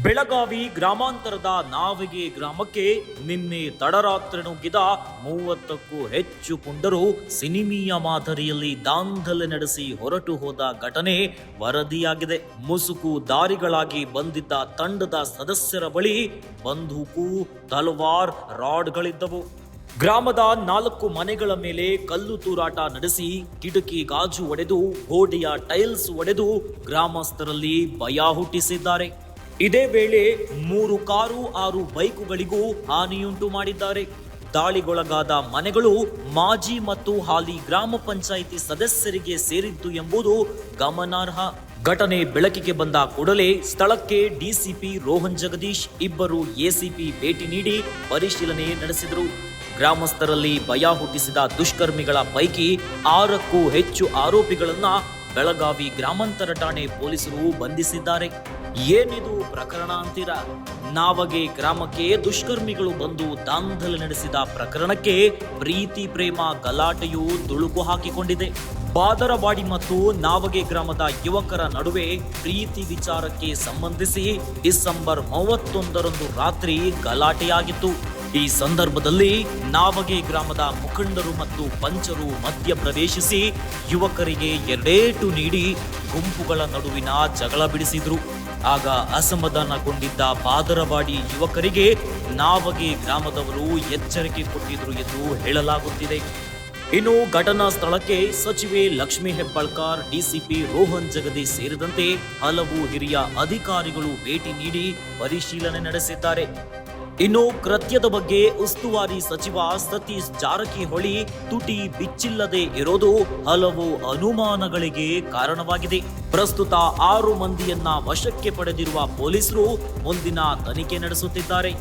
ಬೆಳಗಾವಿ ಗ್ರಾಮಾಂತರದ ನಾವಿಗೆ ಗ್ರಾಮಕ್ಕೆ ನಿನ್ನೆ ತಡರಾತ್ರಿ ನುಗ್ಗಿದ 30ಕ್ಕೂ ಹೆಚ್ಚು ಪುಂಡರು ಸಿನಿಮೀಯ ಮಾದರಿಯಲ್ಲಿ ದಾಂಧಲೆ ನಡೆಸಿ ಹೊರಟು ಹೋದ ಘಟನೆ ವರದಿಯಾಗಿದೆ. ಮುಸುಕು ದಾರಿಗಳಾಗಿ ಬಂದಿದ್ದ ತಂಡದ ಸದಸ್ಯರ ಬಳಿ ಬಂದೂಕು, ತಲವಾರ್, ರಾಡ್ಗಳಿದ್ದವು. ಗ್ರಾಮದ 4 ಮನೆಗಳ ಮೇಲೆ ಕಲ್ಲು ತೂರಾಟ ನಡೆಸಿ ಕಿಟಕಿ ಗಾಜು ಒಡೆದು ಗೋಡೆಯ ಟೈಲ್ಸ್ ಒಡೆದು ಗ್ರಾಮಸ್ಥರಲ್ಲಿ ಭಯ ಹುಟ್ಟಿಸಿದ್ದಾರೆ. ಇದೇ ವೇಳೆ 3 ಕಾರು 6 ಬೈಕುಗಳಿಗೂ ಹಾನಿಯುಂಟು ಮಾಡಿದ್ದಾರೆ. ದಾಳಿಗೊಳಗಾದ ಮನೆಗಳು ಮಾಜಿ ಮತ್ತು ಹಾಲಿ ಗ್ರಾಮ ಪಂಚಾಯಿತಿ ಸದಸ್ಯರಿಗೆ ಸೇರಿದ್ದು ಎಂಬುದು ಗಮನಾರ್ಹ. ಘಟನೆ ಬೆಳಕಿಗೆ ಬಂದ ಕೂಡಲೇ ಸ್ಥಳಕ್ಕೆ ಡಿಸಿಪಿ ರೋಹನ್ ಜಗದೀಶ್, ಇಬ್ಬರು ಎಸಿಪಿ ಭೇಟಿ ನೀಡಿ ಪರಿಶೀಲನೆ ನಡೆಸಿದರು. ಗ್ರಾಮಸ್ಥರಲ್ಲಿ ಭಯ ಹುಟ್ಟಿಸಿದ ದುಷ್ಕರ್ಮಿಗಳ ಪೈಕಿ 6ಕ್ಕೂ ಹೆಚ್ಚು ಆರೋಪಿಗಳನ್ನ ಬೆಳಗಾವಿ ಗ್ರಾಮಾಂತರ ಠಾಣೆ ಪೊಲೀಸರು ಬಂಧಿಸಿದ್ದಾರೆ. ಏನಿದು ಪ್ರಕರಣ ಅಂತೀರಾ? ನಾವಗೆ ಗ್ರಾಮಕ್ಕೆ ದುಷ್ಕರ್ಮಿಗಳು ಬಂದು ದಾಂಧಲೆ ನಡೆಸಿದ ಪ್ರಕರಣಕ್ಕೆ ಪ್ರೀತಿ ಪ್ರೇಮ ಗಲಾಟೆಯು ತುಳುಕು ಹಾಕಿಕೊಂಡಿದೆ. ಬಾದರವಾಡಿ ಮತ್ತು ನಾವಗೆ ಗ್ರಾಮದ ಯುವಕರ ನಡುವೆ ಪ್ರೀತಿ ವಿಚಾರಕ್ಕೆ ಸಂಬಂಧಿಸಿ ಡಿಸೆಂಬರ್ 31ರಂದು ರಾತ್ರಿ ಗಲಾಟೆಯಾಗಿತ್ತು. ಈ ಸಂದರ್ಭದಲ್ಲಿ ನಾವಗೆ ಗ್ರಾಮದ ಮುಖಂಡರು ಮತ್ತು ಪಂಚರು ಮಧ್ಯ ಪ್ರವೇಶಿಸಿ ಯುವಕರಿಗೆ ಎರಡೇಟು ನೀಡಿ ಗುಂಪುಗಳ ನಡುವಿನ ಜಗಳ ಬಿಡಿಸಿದ್ರು. ಆಗ ಅಸಮಾಧಾನಗೊಂಡಿದ್ದ ಬಾದರವಾಡಿ ಯುವಕರಿಗೆ ನಾವಗೆ ಗ್ರಾಮದವರು ಎಚ್ಚರಿಕೆ ಕೊಟ್ಟಿದ್ರು ಎಂದು ಹೇಳಲಾಗುತ್ತಿದೆ. ಇನ್ನು ಘಟನಾ ಸ್ಥಳಕ್ಕೆ ಸಚಿವೆ ಲಕ್ಷ್ಮೀ ಹೆಬ್ಬಾಳ್ಕರ್, ಡಿಸಿಪಿ ರೋಹನ್ ಜಗದೀಶ್ ಸೇರಿದಂತೆ ಹಲವು ಹಿರಿಯ ಅಧಿಕಾರಿಗಳು ಭೇಟಿ ನೀಡಿ ಪರಿಶೀಲನೆ ನಡೆಸಿದ್ದಾರೆ. ಇನ್ನು ಕೃತ್ಯದ ಬಗ್ಗೆ ಉಸ್ತುವಾರಿ ಸಚಿವ ಸತೀಶ್ ಜಾರಕಿಹೊಳಿ ತುಟಿ ಬಿಚ್ಚಿಲ್ಲದೆ ಇರೋದು ಹಲವು ಅನುಮಾನಗಳಿಗೆ ಕಾರಣವಾಗಿದೆ. ಪ್ರಸ್ತುತ 6 ಮಂದಿಯನ್ನ ವಶಕ್ಕೆ ಪಡೆದಿರುವ ಪೊಲೀಸರು ಮುಂದಿನ ತನಿಖೆ ನಡೆಸುತ್ತಿದ್ದಾರೆ.